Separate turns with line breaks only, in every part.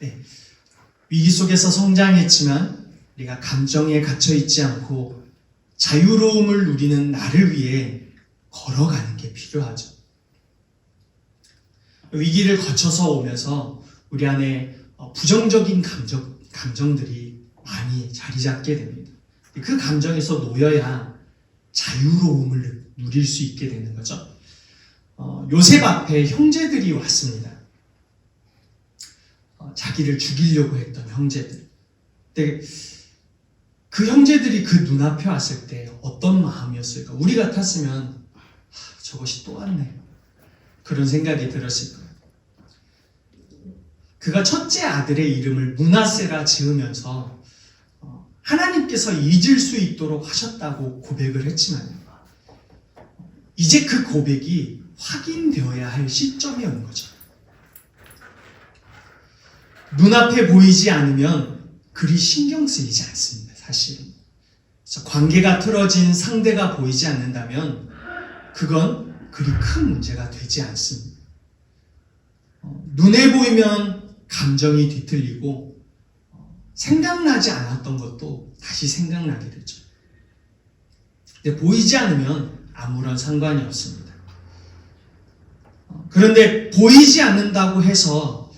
네. 위기 속에서 성장했지만 우리가 감정에 갇혀있지 않고 자유로움을 누리는 나를 위해 걸어가는 게 필요하죠. 위기를 거쳐서 오면서 우리 안에 부정적인 감정들이 많이 자리 잡게 됩니다. 그 감정에서 놓여야 자유로움을 누릴 수 있게 되는 거죠. 요셉 앞에 형제들이 왔습니다. 자기를 죽이려고 했던 형제들. 근데 그 형제들이 그 눈앞에 왔을 때 어떤 마음이었을까? 우리 같았으면 저것이 또 왔네. 그런 생각이 들었을 거예요. 그가 첫째 아들의 이름을 므낫세라 지으면서 하나님께서 잊을 수 있도록 하셨다고 고백을 했지만 이제 그 고백이 확인되어야 할 시점이 온 거죠. 눈앞에 보이지 않으면 그리 신경 쓰이지 않습니다. 사실은. 그래서 관계가 틀어진 상대가 보이지 않는다면 그건 그리 큰 문제가 되지 않습니다. 눈에 보이면 감정이 뒤틀리고 생각나지 않았던 것도 다시 생각나게 되죠. 근데 보이지 않으면 아무런 상관이 없습니다. 그런데 보이지 않는다고 해서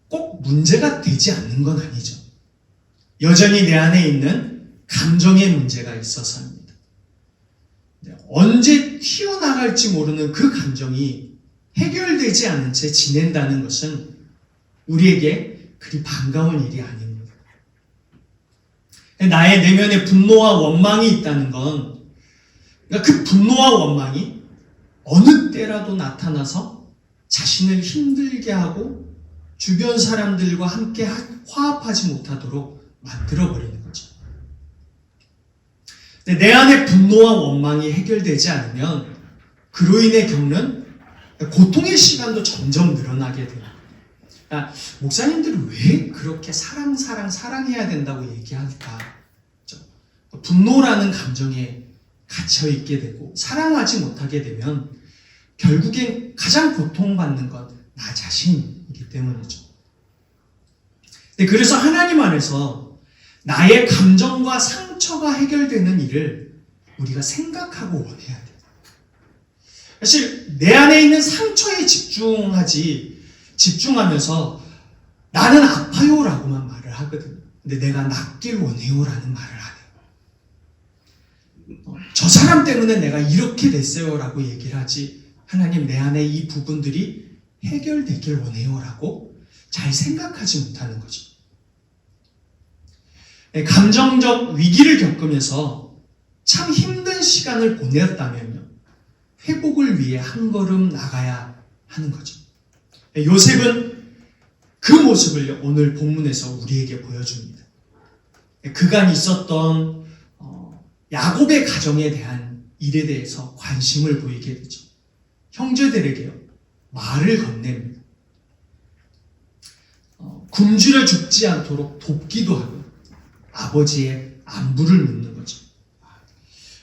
꼭 문제가 되지 않는 건 아니죠. 여전히 내 안에 있는 감정의 문제가 있어서입니다. 언제 튀어나갈지 모르는 그 감정이 해결되지 않은 채 지낸다는 것은 우리에게 그리 반가운 일이 아닙니다. 나의 내면에 분노와 원망이 있다는 건 그 분노와 원망이 어느 때라도 나타나서 자신을 힘들게 하고 주변 사람들과 함께 화합하지 못하도록 만들어버리는 거죠. 근데 내 안에 분노와 원망이 해결되지 않으면 그로 인해 겪는 고통의 시간도 점점 늘어나게 돼요. 목사님들은 왜 그렇게 사랑해야 된다고 얘기할까? 분노라는 감정에 갇혀있게 되고 사랑하지 못하게 되면 결국엔 가장 고통받는 건 나 자신이기 때문이죠. 그래서 하나님 안에서 나의 감정과 상처가 해결되는 일을 우리가 생각하고 원해야 돼요. 사실 내 안에 있는 상처에 집중하면서 나는 아파요 라고만 말을 하거든요. 근데 내가 낫길 원해요 라는 말을 안 해요. 저 사람 때문에 내가 이렇게 됐어요 라고 얘기를 하지, 하나님 내 안에 이 부분들이 해결되길 원해요 라고 잘 생각하지 못하는 거죠. 감정적 위기를 겪으면서 참 힘든 시간을 보냈다면요, 회복을 위해 한 걸음 나가야 하는 거죠. 요셉은 그 모습을 오늘 본문에서 우리에게 보여줍니다. 그간 있었던 야곱의 가정에 대한 일에 대해서 관심을 보이게 되죠. 형제들에게요, 말을 건넵니다. 굶주려 죽지 않도록 돕기도 하고 아버지의 안부를 묻는 거죠.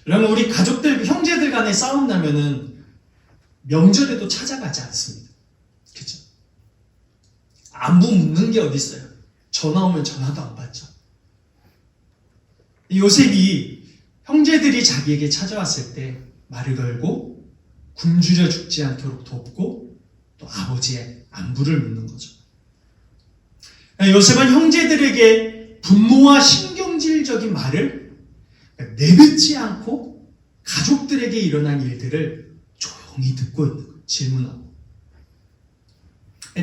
그러면 우리 가족들, 형제들 간에 싸움 나면은 명절에도 찾아가지 않습니다. 그죠? 안부 묻는 게 어디 있어요? 전화 오면 전화도 안 받죠. 요셉이 형제들이 자기에게 찾아왔을 때 말을 걸고 굶주려 죽지 않도록 돕고 또 아버지의 안부를 묻는 거죠. 요셉은 형제들에게 분노와 신경질적인 말을 내뱉지 않고 가족들에게 일어난 일들을 조용히 듣고 있는 거예요. 질문하고.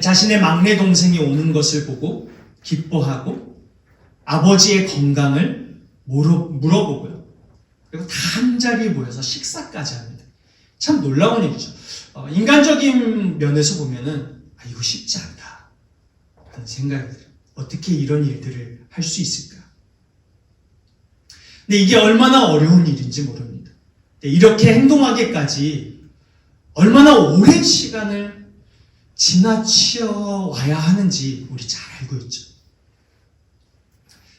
자신의 막내 동생이 오는 것을 보고 기뻐하고 아버지의 건강을 물어보고요. 그리고 다 한자리에 모여서 식사까지 합니다. 참 놀라운 일이죠. 인간적인 면에서 보면은 이거 쉽지 않다 하는 생각이 들어요. 어떻게 이런 일들을 할 수 있을까? 근데 이게 얼마나 어려운 일인지 모릅니다. 이렇게 행동하기까지 얼마나 오랜 시간을 지나쳐 와야 하는지 우리 잘 알고 있죠.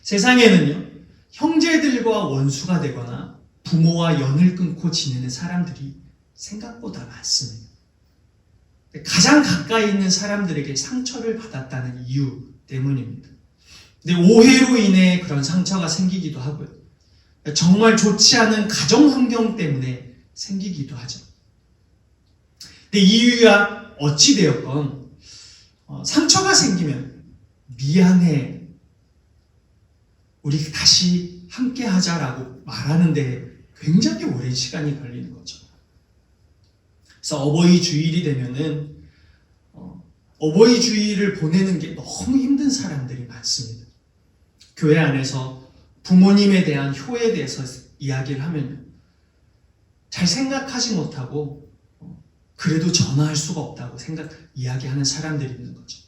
세상에는요, 형제들과 원수가 되거나 부모와 연을 끊고 지내는 사람들이 생각보다 많습니다. 가장 가까이 있는 사람들에게 상처를 받았다는 이유 때문입니다. 근데 오해로 인해 그런 상처가 생기기도 하고요. 정말 좋지 않은 가정 환경 때문에 생기기도 하죠. 근데 이유야 어찌 되었건 상처가 생기면 미안해, 우리 다시 함께 하자라고 말하는데 굉장히 오랜 시간이 걸리는 거죠. 그래서 어버이 주일이 되면은 어버이 주일을 보내는 게 너무 힘든 사람들이 많습니다. 교회 안에서 부모님에 대한 효에 대해서 이야기를 하면 잘 생각하지 못하고 그래도 전화할 수가 없다고 이야기하는 사람들이 있는 거죠.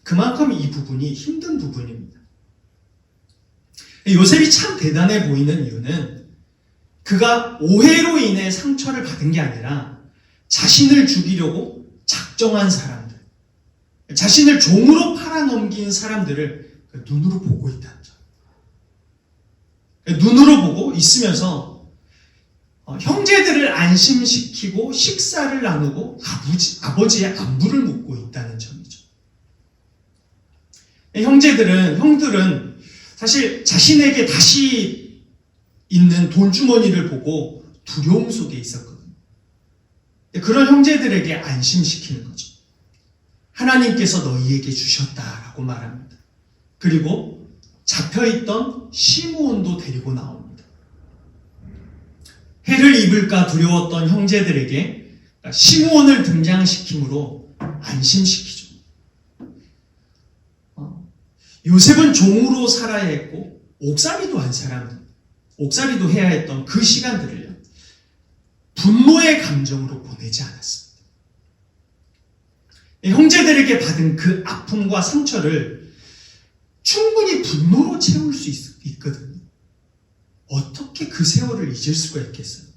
그만큼 이 부분이 힘든 부분입니다. 요셉이 참 대단해 보이는 이유는 그가 오해로 인해 상처를 받은 게 아니라 자신을 죽이려고 작정한 사람들, 자신을 종으로 팔아넘긴 사람들을 눈으로 보고 있다는 점. 눈으로 보고 있으면서 형제들을 안심시키고 식사를 나누고 아버지의 안부를 묻고 있다는 점이죠. 형들은 사실 자신에게 다시 있는 돈주머니를 보고 두려움 속에 있었거든요. 그런 형제들에게 안심시키는 거죠. 하나님께서 너희에게 주셨다라고 말합니다. 그리고 잡혀있던 시므온도 데리고 나옵니다. 해를 입을까 두려웠던 형제들에게 시므온을 등장시킴으로 안심시키죠. 요셉은 종으로 살아야 했고 옥살이도 해야 했던 그 시간들을요, 분노의 감정으로 보내지 않았습니다. 형제들에게 받은 그 아픔과 상처를 충분히 분노로 채울 수 있거든요. 어떻게 그 세월을 잊을 수가 있겠어요?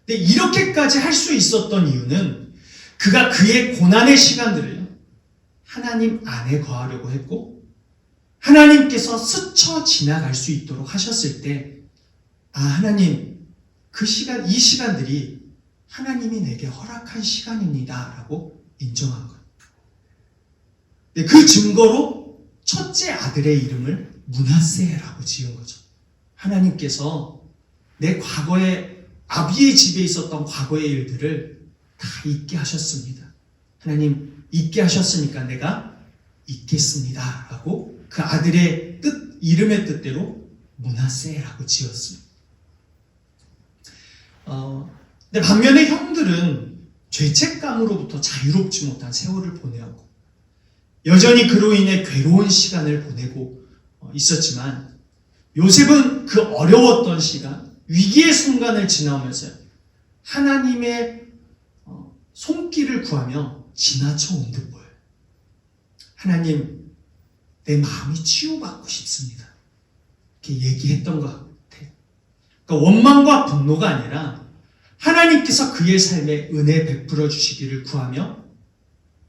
근데 이렇게까지 할 수 있었던 이유는 그가 그의 고난의 시간들을요, 하나님 안에 거하려고 했고 하나님께서 스쳐 지나갈 수 있도록 하셨을 때, 하나님, 이 시간들이 하나님이 내게 허락한 시간입니다 라고 인정한 거예요. 그 증거로 첫째 아들의 이름을 므낫세라고 지은 거죠. 하나님께서 내 과거에 아비의 집에 있었던 과거의 일들을 다 잊게 하셨습니다. 하나님 잊게 하셨으니까 내가 잊겠습니다 라고 그 아들의 이름의 뜻대로 므낫세라고 지었습니다. 근데 반면에 형들은 죄책감으로부터 자유롭지 못한 세월을 보내었고 여전히 그로 인해 괴로운 시간을 보내고 있었지만, 요셉은 그 어려웠던 시간, 위기의 순간을 지나오면서 하나님의 손길을 구하며 지나쳐 온 듯 보여요. 하나님, 내 마음이 치유받고 싶습니다. 이렇게 얘기했던 것 같아요. 그러니까 원망과 분노가 아니라 하나님께서 그의 삶에 은혜 베풀어 주시기를 구하며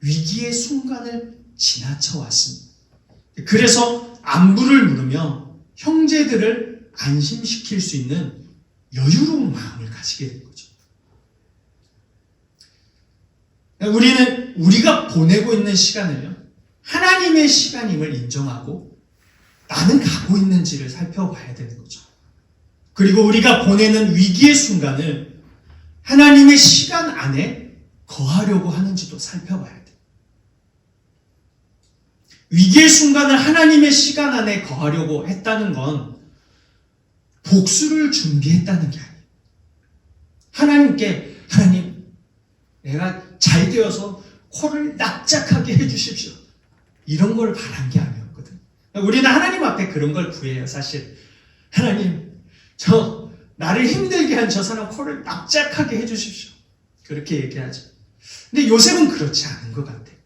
위기의 순간을 지나쳐 왔습니다. 그래서 안부를 물으며 형제들을 안심시킬 수 있는 여유로운 마음을 가지게 된 거죠. 우리가 보내고 있는 시간을요, 하나님의 시간임을 인정하고 나는 가고 있는지를 살펴봐야 되는 거죠. 그리고 우리가 보내는 위기의 순간을 하나님의 시간 안에 거하려고 하는지도 살펴봐야 돼요. 위기의 순간을 하나님의 시간 안에 거하려고 했다는 건 복수를 준비했다는 게 아니에요. 하나님, 내가 잘 되어서 코를 납작하게 해주십시오. 이런 걸 바란 게 아니었거든. 우리는 하나님 앞에 그런 걸 구해요, 사실. 하나님, 나를 힘들게 한 저 사람 코를 납작하게 해주십시오. 그렇게 얘기하죠. 근데 요셉은 그렇지 않은 것 같아요.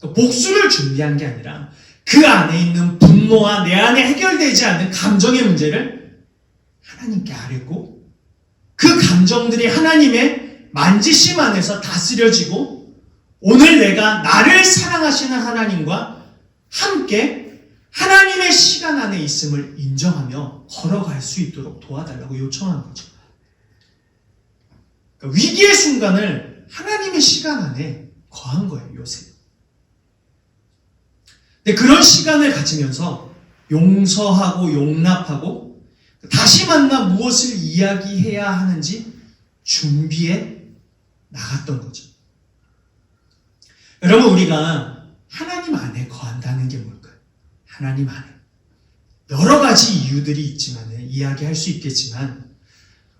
복수를 준비한 게 아니라 그 안에 있는 분노와 내 안에 해결되지 않는 감정의 문제를 하나님께 아뢰고 그 감정들이 하나님의 만지심 안에서 다스려지고 오늘 내가 나를 사랑하시는 하나님과 함께 하나님의 시간 안에 있음을 인정하며 걸어갈 수 있도록 도와달라고 요청한 거죠. 그러니까 위기의 순간을 하나님의 시간 안에 거한 거예요, 요셉. 근데 그런 시간을 가지면서 용서하고 용납하고 다시 만나 무엇을 이야기해야 하는지 준비해 나갔던 거죠. 여러분, 우리가 하나님 안에 거한다는 게 뭘까요? 하나님 안에. 여러 가지 이유들이 있지만 이야기할 수 있겠지만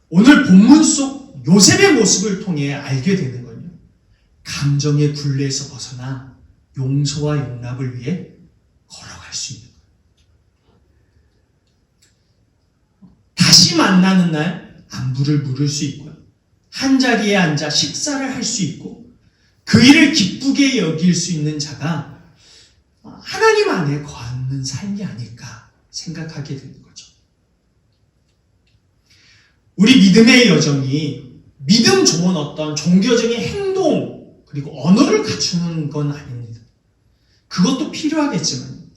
오늘 본문 속 요셉의 모습을 통해 알게 되는 건요, 감정의 굴레에서 벗어나 용서와 용납을 위해 걸어갈 수 있는 거예요. 다시 만나는 날 안부를 물을 수 있고요, 한자리에 앉아 식사를 할 수 있고 그 일을 기쁘게 여길 수 있는 자가 하나님 안에 거하는 삶이 아닐까 생각하게 되는 거죠. 우리 믿음의 여정이 믿음 좋은 어떤 종교적인 행동 그리고 언어를 갖추는 건 아닙니다. 그것도 필요하겠지만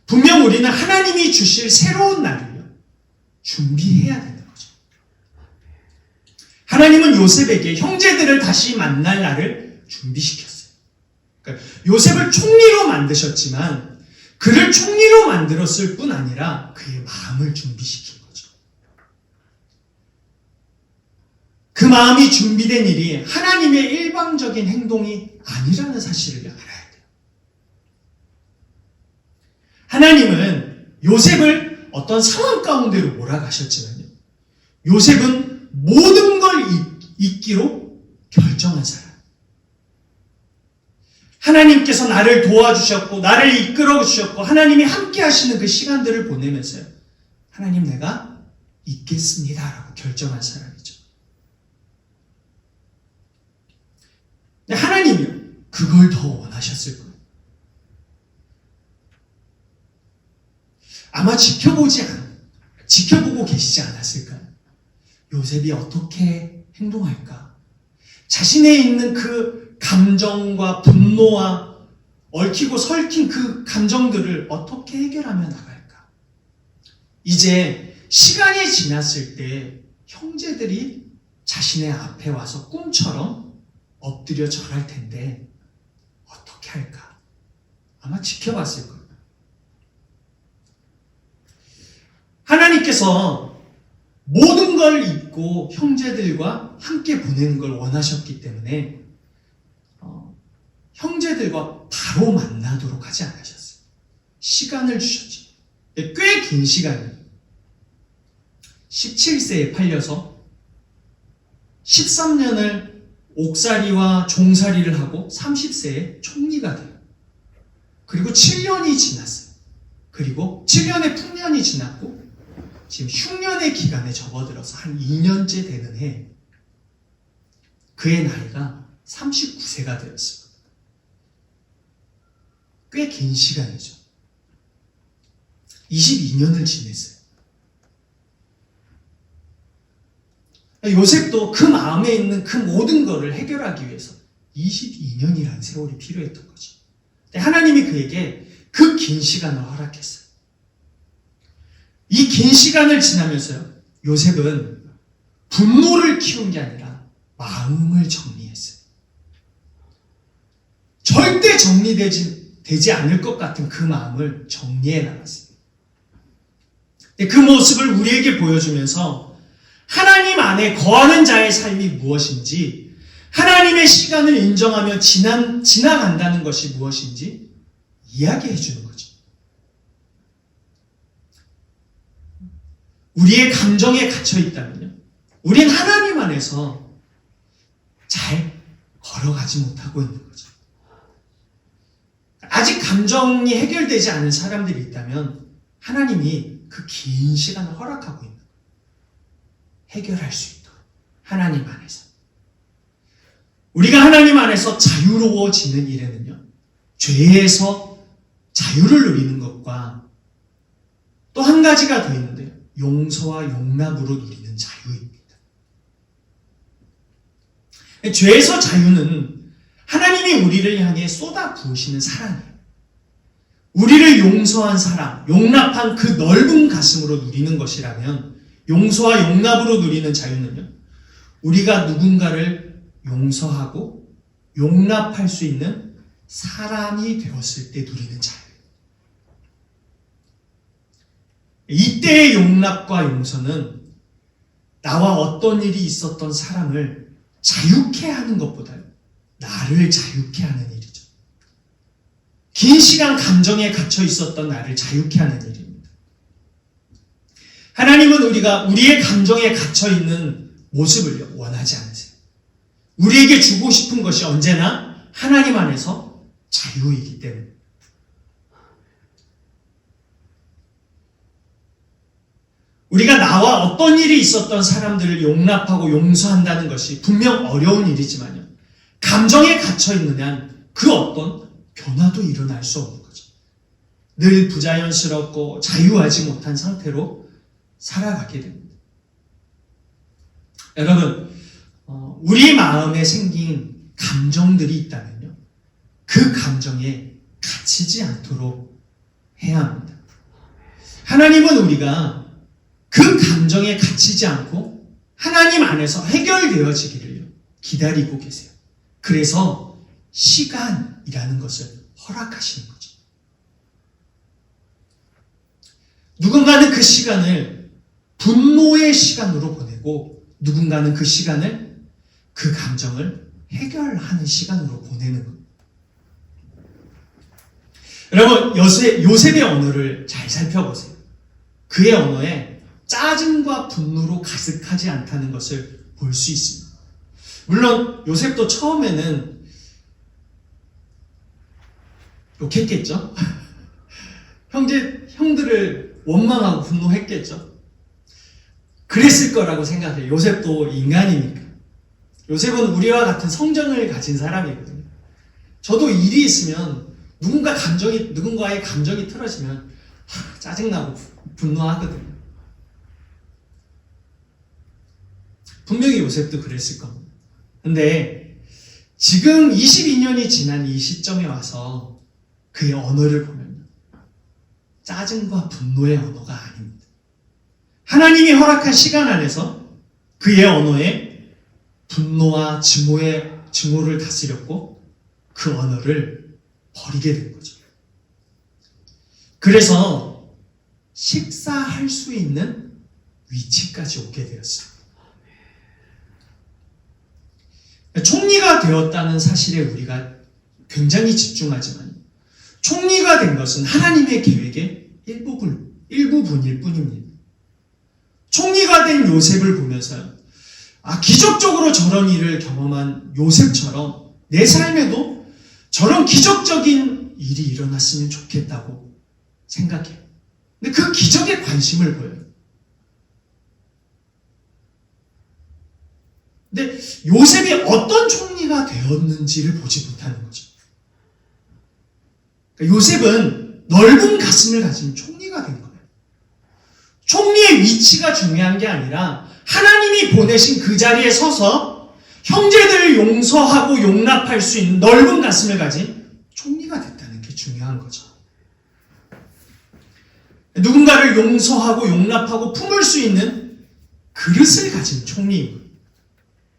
분명 우리는 하나님이 주실 새로운 날을요, 준비해야 되는 거죠. 하나님은 요셉에게 형제들을 다시 만날 날을 준비시켰어요. 그러니까 요셉을 총리로 만드셨지만 그를 총리로 만들었을 뿐 아니라 그의 마음을 준비시킨 거죠. 그 마음이 준비된 일이 하나님의 일방적인 행동이 아니라는 사실을 알아야 돼요. 하나님은 요셉을 어떤 상황 가운데로 몰아가셨지만요, 요셉은 모든 걸 잊기로 결정한 사람. 하나님께서 나를 도와주셨고 나를 이끌어 주셨고 하나님이 함께 하시는 그 시간들을 보내면서요, 하나님, 내가 잊겠습니다 라고 결정한 사람이죠. 근데 하나님이요, 그걸 더 원하셨을 거예요. 아마 지켜보고 계시지 않았을까요? 요셉이 어떻게 행동할까? 자신에 있는 그 감정과 분노와 얽히고 설킨 그 감정들을 어떻게 해결하며 나갈까? 이제 시간이 지났을 때 형제들이 자신의 앞에 와서 꿈처럼 엎드려 절할 텐데 어떻게 할까? 아마 지켜봤을 거예요. 하나님께서 모든 걸 잊고 형제들과 함께 보내는 걸 원하셨기 때문에 형제들과 바로 만나도록 하지 않으셨어요. 시간을 주셨죠. 꽤 긴 시간이에요. 17세에 팔려서 13년을 옥살이와 종살이를 하고 30세에 총리가 돼요. 그리고 7년이 지났어요. 그리고 7년의 풍년이 지났고 지금 흉년의 기간에 접어들어서 한 2년째 되는 해, 그의 나이가 39세가 되었습니다. 꽤 긴 시간이죠. 22년을 지냈어요. 요셉도 그 마음에 있는 그 모든 것을 해결하기 위해서 22년이라는 세월이 필요했던 거죠. 하나님이 그에게 그 긴 시간을 허락했어요. 이 긴 시간을 지나면서요, 요셉은 분노를 키운 게 아니라 마음을 정리했어요. 절대 정리되지 않을 것 같은 그 마음을 정리해 나갔어요. 그 모습을 우리에게 보여주면서 하나님 안에 거하는 자의 삶이 무엇인지, 하나님의 시간을 인정하며 지나간다는 것이 무엇인지 이야기해 주는 거죠. 우리의 감정에 갇혀 있다면요, 우린 하나님 안에서 잘 걸어가지 못하고 있는 거죠. 아직 감정이 해결되지 않은 사람들이 있다면 하나님이 그 긴 시간을 허락하고 있는 거예요. 해결할 수 있도록 하나님 안에서. 우리가 하나님 안에서 자유로워지는 일에는요, 죄에서 자유를 누리는 것과 또 한 가지가 더 있는데요, 용서와 용납으로 누리는 자유입니다. 죄에서 자유는 하나님이 우리를 향해 쏟아 부으시는 사랑이에요. 우리를 용서한 사랑, 용납한 그 넓은 가슴으로 누리는 것이라면, 용서와 용납으로 누리는 자유는요, 우리가 누군가를 용서하고 용납할 수 있는 사람이 되었을 때 누리는 자유. 이때의 용납과 용서는 나와 어떤 일이 있었던 사람을 자유케 하는 것보다요, 나를 자유케 하는 일이죠. 긴 시간 감정에 갇혀 있었던 나를 자유케 하는 일입니다. 하나님은 우리가 우리의 감정에 갇혀 있는 모습을 원하지 않으세요. 우리에게 주고 싶은 것이 언제나 하나님 안에서 자유이기 때문에. 우리가 나와 어떤 일이 있었던 사람들을 용납하고 용서한다는 것이 분명 어려운 일이지만요, 감정에 갇혀 있는 한 그 어떤 변화도 일어날 수 없는 거죠. 늘 부자연스럽고 자유하지 못한 상태로 살아가게 됩니다. 여러분, 우리 마음에 생긴 감정들이 있다면요, 그 감정에 갇히지 않도록 해야 합니다. 하나님은 우리가 그 감정에 갇히지 않고 하나님 안에서 해결되어지기를 기다리고 계세요. 그래서 시간이라는 것을 허락하시는 거죠. 누군가는 그 시간을 분노의 시간으로 보내고, 누군가는 그 시간을, 그 감정을 해결하는 시간으로 보내는 거예요. 여러분, 요셉의 언어를 잘 살펴보세요. 그의 언어에 짜증과 분노로 가득하지 않다는 것을 볼 수 있습니다. 물론 요셉도 처음에는 욕했겠죠? 형들을 원망하고 분노했겠죠? 그랬을 거라고 생각해요. 요셉도 인간이니까. 요셉은 우리와 같은 성정을 가진 사람이거든요. 저도 일이 있으면 누군가의 감정이 틀어지면 짜증나고 분노하거든요. 분명히 요셉도 그랬을 겁니다. 근데 지금 22년이 지난 이 시점에 와서 그의 언어를 보면 짜증과 분노의 언어가 아닙니다. 하나님이 허락한 시간 안에서 그의 언어에 분노와 증오를 다스렸고 그 언어를 버리게 된 거죠. 그래서 식사할 수 있는 위치까지 오게 되었습니다. 총리가 되었다는 사실에 우리가 굉장히 집중하지만, 총리가 된 것은 하나님의 계획의 일부분일 뿐입니다. 총리가 된 요셉을 보면서 기적적으로 저런 일을 경험한 요셉처럼 내 삶에도 저런 기적적인 일이 일어났으면 좋겠다고 생각해요. 근데 그 기적에 관심을 보여요. 근데 요셉이 어떤 총리가 되었는지를 보지 못하는 거죠. 그러니까 요셉은 넓은 가슴을 가진 총리가 된 거예요. 총리의 위치가 중요한 게 아니라 하나님이 보내신 그 자리에 서서 형제들을 용서하고 용납할 수 있는 넓은 가슴을 가진 총리가 됐다는 게 중요한 거죠. 누군가를 용서하고 용납하고 품을 수 있는 그릇을 가진 총리이고,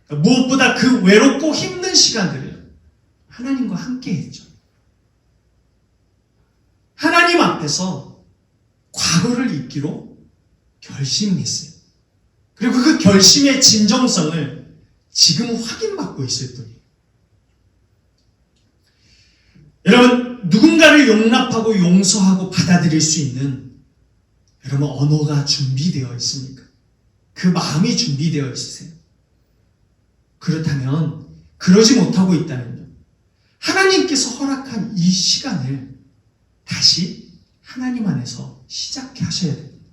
무엇보다 그 외롭고 힘든 시간들을 하나님과 함께 했죠. 하나님 앞에서 과거를 잊기로 결심했어요. 그리고 그 결심의 진정성을 지금 확인받고 있을 뿐이에요. 여러분, 누군가를 용납하고 용서하고 받아들일 수 있는 여러분 언어가 준비되어 있습니까? 그 마음이 준비되어 있으세요? 그렇다면, 그러지 못하고 있다면요, 하나님께서 허락한 이 시간을 다시 하나님 안에서 시작해 하셔야 됩니다.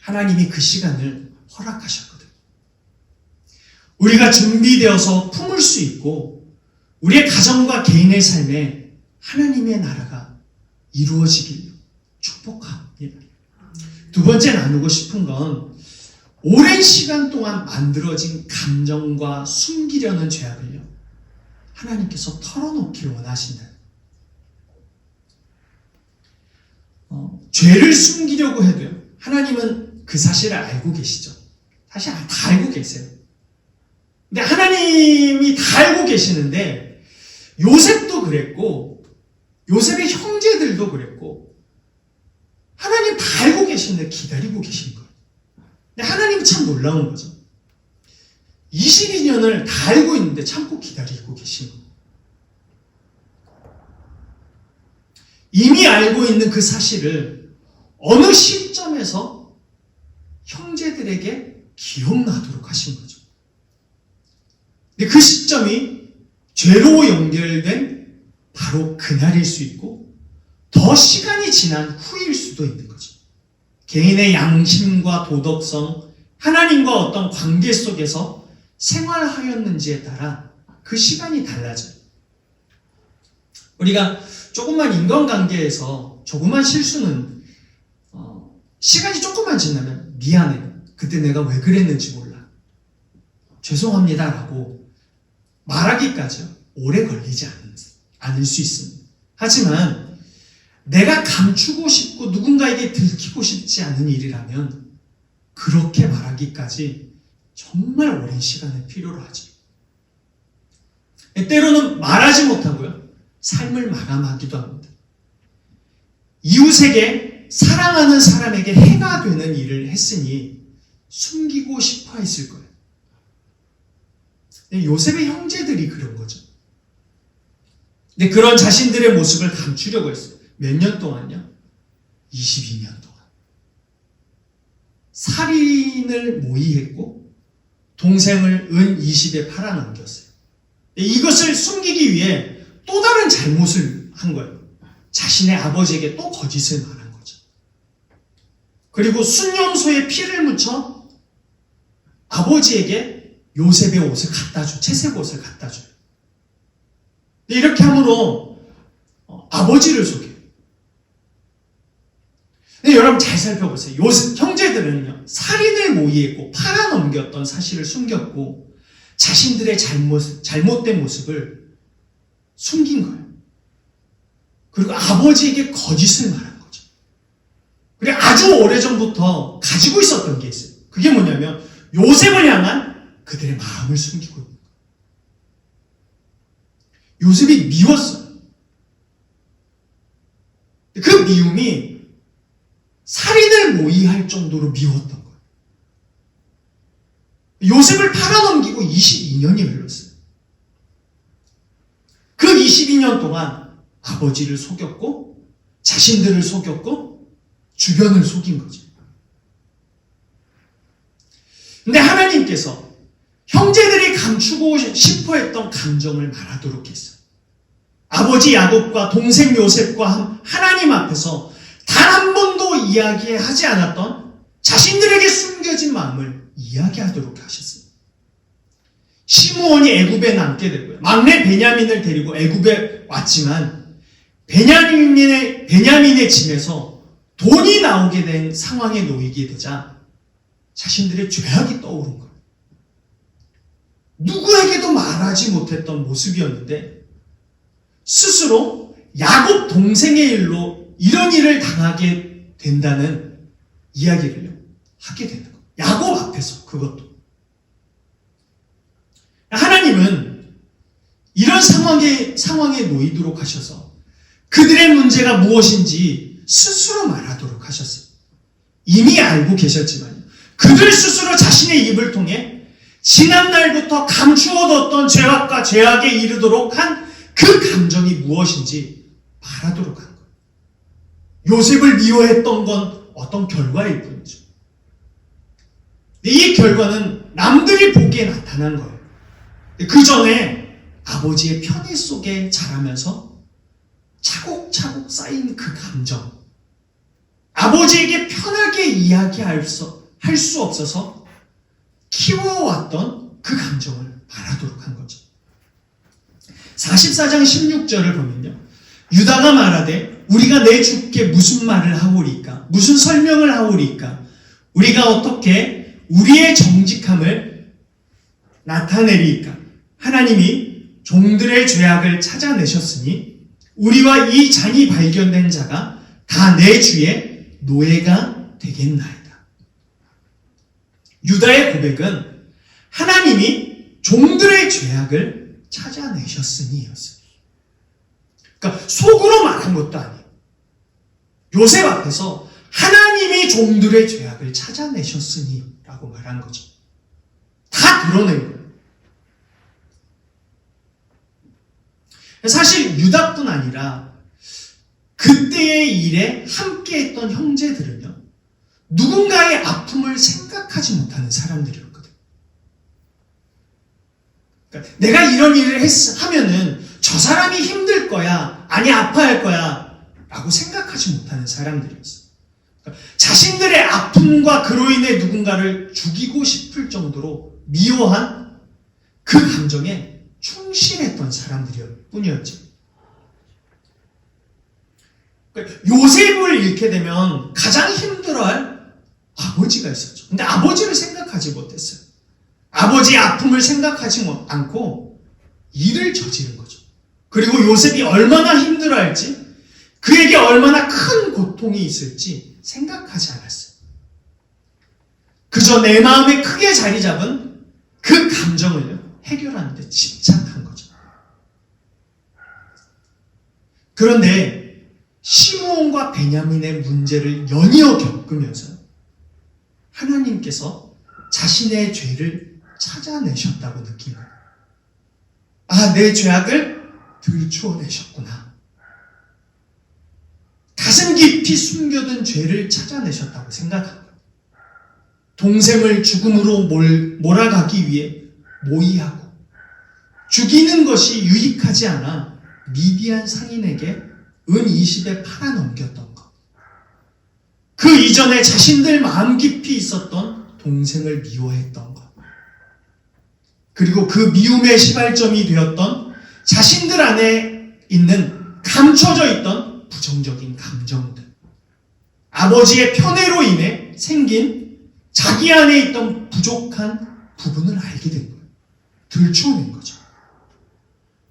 하나님이 그 시간을 허락하셨거든요. 우리가 준비되어서 품을 수 있고 우리의 가정과 개인의 삶에 하나님의 나라가 이루어지길 축복합니다. 두 번째 나누고 싶은 건, 오랜 시간 동안 만들어진 감정과 숨기려는 죄악을요, 하나님께서 털어놓기를 원하신다. 죄를 숨기려고 해도요, 하나님은 그 사실을 알고 계시죠. 사실 다 알고 계세요. 근데 하나님이 다 알고 계시는데, 요셉도 그랬고 요셉의 형제들도 그랬고 하나님 다 알고 계신데 기다리고 계신 거예요. 근데 하나님이 참 놀라운 거죠. 22년을 다 알고 있는데 참고 기다리고 계신 거예요. 이미 알고 있는 그 사실을 어느 시점에서 형제들에게 기억나도록 하신 거죠. 근데 그 시점이 죄로 연결된 바로 그날일 수 있고 더 시간이 지난 후일 수도 있는 거죠. 개인의 양심과 도덕성, 하나님과 어떤 관계 속에서 생활하였는지에 따라 그 시간이 달라져요. 우리가 조금만 인간관계에서 조그만 실수는 시간이 조금만 지나면 미안해. 그때 내가 왜 그랬는지 몰라. 죄송합니다. 라고 말하기까지 오래 걸리지 않을 수 있습니다. 하지만 내가 감추고 싶고 누군가에게 들키고 싶지 않은 일이라면 그렇게 말하기까지 정말 오랜 시간을 필요로 하죠. 때로는 말하지 못하고요. 삶을 마감하기도 합니다. 이웃에게 사랑하는 사람에게 해가 되는 일을 했으니 숨기고 싶어 했을 거예요. 요셉의 형제들이 그런 거죠. 근데 그런 자신들의 모습을 감추려고 했어요. 몇 년 동안요? 22년 동안. 살인을 모의했고 동생을 은 20에 팔아넘겼어요. 이것을 숨기기 위해 또 다른 잘못을 한 거예요. 자신의 아버지에게 또 거짓을 말한 거죠. 그리고 순념소에 피를 묻혀 아버지에게 요셉의 옷을 갖다 줘, 채색 옷을 갖다 줘요. 이렇게 함으로 아버지를 속여요. 근데 여러분 잘 살펴보세요. 요셉 형제들은요, 살인을 모의했고 팔아넘겼던 사실을 숨겼고 자신들의 잘못된 모습을 숨긴 거예요. 그리고 아버지에게 거짓을 말한 거죠. 그리고 아주 오래전부터 가지고 있었던 게 있어요. 그게 뭐냐면 요셉을 향한 그들의 마음을 숨기고 있는 거예요. 요셉이 미웠어요. 그 미움이 살인을 모의할 정도로 미웠던 거예요. 요셉을 팔아넘기고 22년이 흘렀어요. 그 22년 동안 아버지를 속였고 자신들을 속였고 주변을 속인 거죠. 근데 하나님께서 형제들이 감추고 싶어 했던 감정을 말하도록 했어요. 아버지 야곱과 동생 요셉과 하나님 앞에서 단 한 번도 이야기하지 않았던 자신들에게 숨겨진 마음을 이야기하도록 하셨어요. 시므온이 애굽에 남게 되고요. 막내 베냐민을 데리고 애굽에 왔지만 베냐민의 집에서 돈이 나오게 된 상황에 놓이게 되자 자신들의 죄악이 떠오른 거예요. 누구에게도 말하지 못했던 모습이었는데 스스로 야곱 동생의 일로 이런 일을 당하게 된다는 이야기를 하게 되는 거예요. 야곱 앞에서 그것도. 하나님은 이런 상황에 놓이도록 하셔서 그들의 문제가 무엇인지 스스로 말하도록 하셨어요. 이미 알고 계셨지만요. 그들 스스로 자신의 입을 통해 지난날부터 감추어뒀던 죄악과 죄악에 이르도록 한 그 감정이 무엇인지 말하도록 한 거예요. 요셉을 미워했던 건 어떤 결과일 뿐이죠. 이 결과는 남들이 보기에 나타난 거예요. 그 전에 아버지의 편애 속에 자라면서 차곡차곡 쌓인 그 감정, 아버지에게 편하게 이야기할 수 없어서 키워왔던 그 감정을 말하도록 한 거죠. 44장 16절을 보면요. 유다가 말하되 우리가 내 주께 무슨 말을 하오리까? 무슨 설명을 하오리까? 우리가 어떻게 우리의 정직함을 나타내리까? 하나님이 종들의 죄악을 찾아내셨으니 우리와 이 잔이 발견된 자가 다 내 주의 노예가 되겠나이다. 유다의 고백은 하나님이 종들의 죄악을 찾아내셨으니였어요. 그러니까 속으로 말한 것도 아니에요. 요셉 앞에서 하나님이 종들의 죄악을 찾아내셨으니 라고 말한 거죠. 다 드러낸 거예요. 사실 유다뿐 아니라 그때의 일에 함께했던 형제들은요, 누군가의 아픔을 생각하지 못하는 사람들이었거든요. 그러니까 내가 이런 일을 하면은 저 사람이 힘들 거야, 아니 아파할 거야 라고 생각하지 못하는 사람들이었어요. 그러니까 자신들의 아픔과 그로 인해 누군가를 죽이고 싶을 정도로 미워한 그 감정에 충실했던 사람들일 뿐이었죠. 그러니까 요셉을 잃게 되면 가장 힘들어할 아버지가 있었죠. 근데 아버지를 생각하지 못했어요. 아버지의 아픔을 생각하지 않고 일을 저지른 거죠. 그리고 요셉이 얼마나 힘들어할지, 그에게 얼마나 큰 고통이 있을지 생각하지 않았어요. 그저 내 마음에 크게 자리 잡은 그 감정을 해결하는 데 집착한 거죠. 그런데 시므온과 베냐민의 문제를 연이어 겪으면서 하나님께서 자신의 죄를 찾아내셨다고 느낀 거예요. 아, 내 죄악을 들추어내셨구나. 가슴 깊이 숨겨둔 죄를 찾아내셨다고 생각한 거예요. 동생을 죽음으로 몰아가기 위해 모의하고 죽이는 것이 유익하지 않아 미디안 상인에게 은 20에 팔아넘겼던 것. 그 이전에 자신들 마음 깊이 있었던 동생을 미워했던 것. 그리고 그 미움의 시발점이 되었던 자신들 안에 있는 감춰져 있던 부정적인 감정들. 아버지의 편애로 인해 생긴 자기 안에 있던 부족한 부분을 알게 된 거예요. 들춰낸 거죠.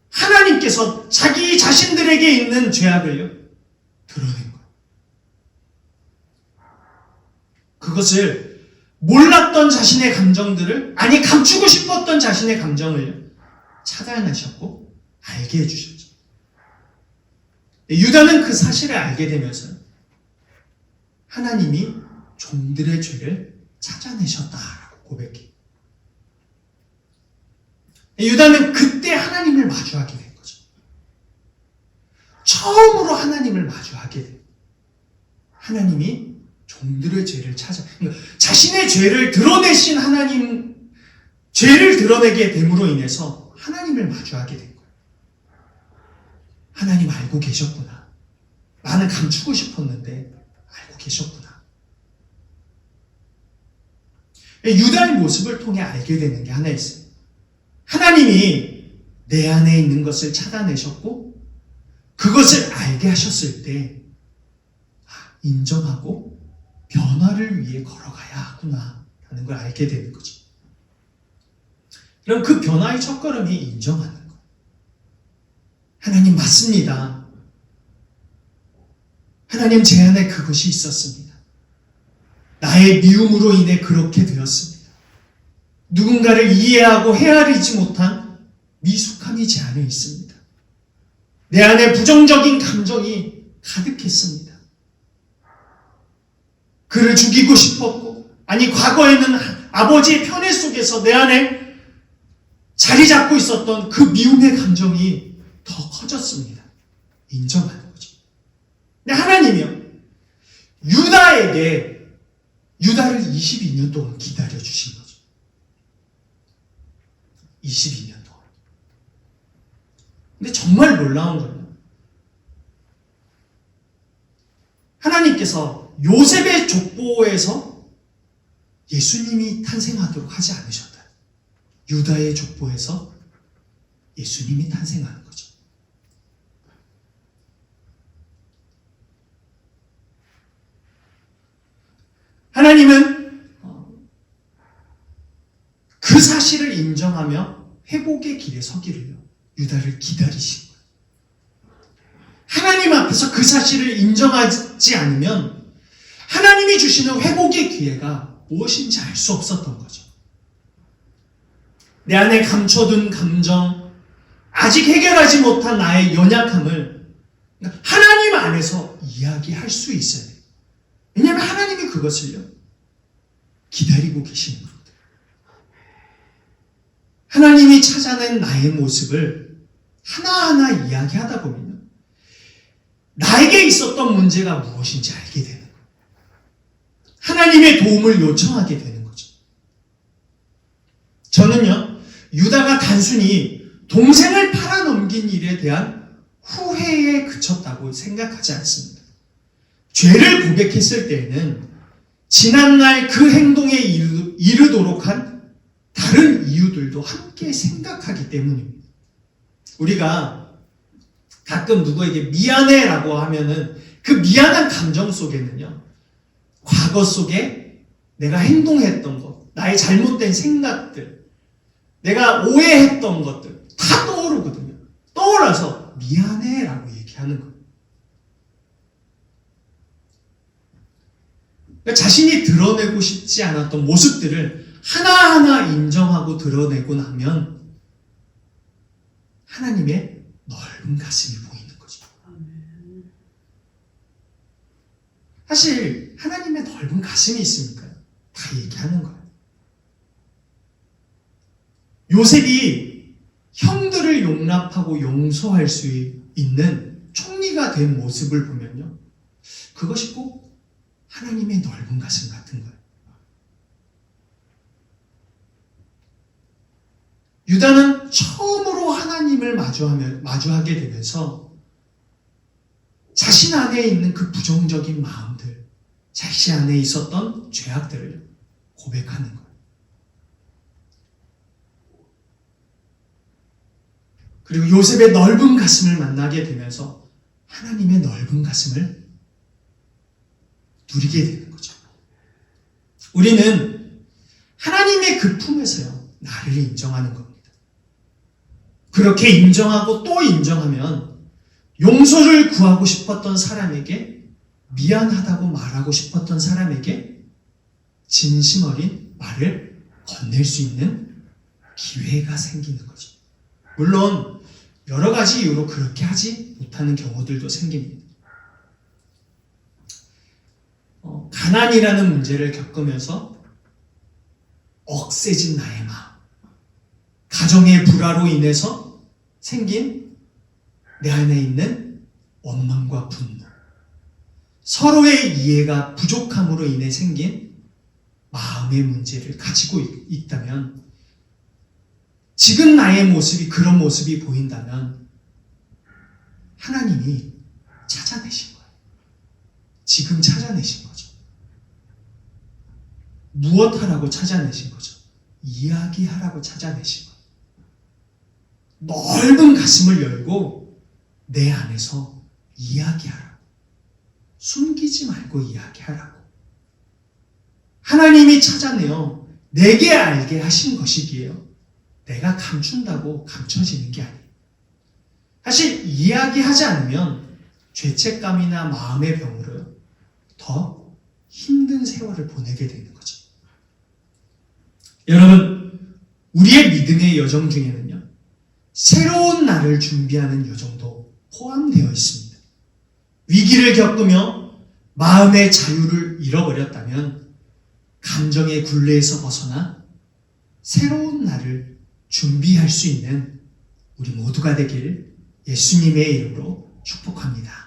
하나님께서 자기 자신들에게 있는 죄악을요, 드러낸 거예요. 그것을 몰랐던 자신의 감정들을, 아니 감추고 싶었던 자신의 감정을 찾아내셨고 알게 해주셨죠. 유다는 그 사실을 알게 되면서 하나님이 종들의 죄를 찾아내셨다라고 고백해요. 유다는 그때 하나님을 마주하게 된 거죠. 처음으로 하나님을 마주하게 돼요. 하나님이 종들의 죄를 그러니까 자신의 죄를 드러내신 하나님, 죄를 드러내게 됨으로 인해서 하나님을 마주하게 된 거예요. 하나님 알고 계셨구나. 나는 감추고 싶었는데 알고 계셨구나. 유다의 모습을 통해 알게 되는 게 하나 있어요. 하나님이 내 안에 있는 것을 찾아내셨고 그것을 알게 하셨을 때 인정하고 변화를 위해 걸어가야 하구나 라는 걸 알게 되는 거죠. 그럼 그 변화의 첫걸음이 인정하는 거예요. 하나님 맞습니다. 하나님 제 안에 그것이 있었습니다. 나의 미움으로 인해 그렇게 되었습니다. 누군가를 이해하고 헤아리지 못한 미숙함이 제 안에 있습니다. 내 안에 부정적인 감정이 가득했습니다. 그를 죽이고 싶었고, 아니 과거에는 아버지의 편애 속에서 내 안에 자리 잡고 있었던 그 미움의 감정이 더 커졌습니다. 인정하는 거죠. 근데 하나님이요, 유다를 22년 동안 기다려주신 거죠. 22년 동안. 근데 정말 놀라운 거는 하나님께서 요셉의 족보에서 예수님이 탄생하도록 하지 않으셨다. 유다의 족보에서 예수님이 탄생하는 거죠. 하나님은 그 사실을 인정하며 회복의 길에 서기를요, 유다를 기다리신 거예요. 하나님 앞에서 그 사실을 인정하지 않으면 하나님이 주시는 회복의 기회가 무엇인지 알 수 없었던 거죠. 내 안에 감춰둔 감정, 아직 해결하지 못한 나의 연약함을 하나님 안에서 이야기할 수 있어야 돼요. 왜냐하면 하나님이 그것을요, 기다리고 계시는 겁니다. 하나님이 찾아낸 나의 모습을 하나하나 이야기하다 보면 나에게 있었던 문제가 무엇인지 알게 되는 거예요. 하나님의 도움을 요청하게 되는 거죠. 저는요, 유다가 단순히 동생을 팔아넘긴 일에 대한 후회에 그쳤다고 생각하지 않습니다. 죄를 고백했을 때에는 지난날 그 행동에 이르도록 한 다른 이유들도 함께 생각하기 때문입니다. 우리가 가끔 누구에게 미안해라고 하면은 그 미안한 감정 속에는요, 과거 속에 내가 행동했던 것, 나의 잘못된 생각들, 내가 오해했던 것들 다 떠오르거든요. 떠올라서 미안해라고 얘기하는 거예요. 그러니까 자신이 드러내고 싶지 않았던 모습들을 하나하나 인정하고 드러내고 나면 하나님의 넓은 가슴이 보이는 거죠. 사실 하나님의 넓은 가슴이 있으니까요, 다 얘기하는 거예요. 요셉이 형들을 용납하고 용서할 수 있는 총리가 된 모습을 보면요, 그것이 꼭 하나님의 넓은 가슴 같은 거예요. 유다는 처음으로 하나님을 마주하게 되면서 자신 안에 있는 그 부정적인 마음들, 자신 안에 있었던 죄악들을 고백하는 거예요. 그리고 요셉의 넓은 가슴을 만나게 되면서 하나님의 넓은 가슴을 누리게 되는 거죠. 우리는 하나님의 그 품에서요, 나를 인정하는 겁니다. 그렇게 인정하고 또 인정하면 용서를 구하고 싶었던 사람에게, 미안하다고 말하고 싶었던 사람에게 진심 어린 말을 건넬 수 있는 기회가 생기는 거죠. 물론 여러 가지 이유로 그렇게 하지 못하는 경우들도 생깁니다. 가난이라는 문제를 겪으면서 억세진 나의 마음, 가정의 불화로 인해서 생긴 내 안에 있는 원망과 분노, 서로의 이해가 부족함으로 인해 생긴 마음의 문제를 가지고 있다면, 지금 나의 모습이 그런 모습이 보인다면 하나님이 찾아내신 거예요. 지금 찾아내신 거죠. 무엇하라고 찾아내신 거죠? 이야기하라고 찾아내신 거예요. 넓은 가슴을 열고 내 안에서 이야기하라고. 숨기지 말고 이야기하라고. 하나님이 찾아내어 내게 알게 하신 것이기에요. 내가 감춘다고 감춰지는 게 아니에요. 사실 이야기하지 않으면 죄책감이나 마음의 병으로 더 힘든 세월을 보내게 되는 거죠. 여러분, 우리의 믿음의 여정 중에는요, 새로운 날을 준비하는 여정도 포함되어 있습니다. 위기를 겪으며 마음의 자유를 잃어버렸다면 감정의 굴레에서 벗어나 새로운 날을 준비할 수 있는 우리 모두가 되길 예수님의 이름으로 축복합니다.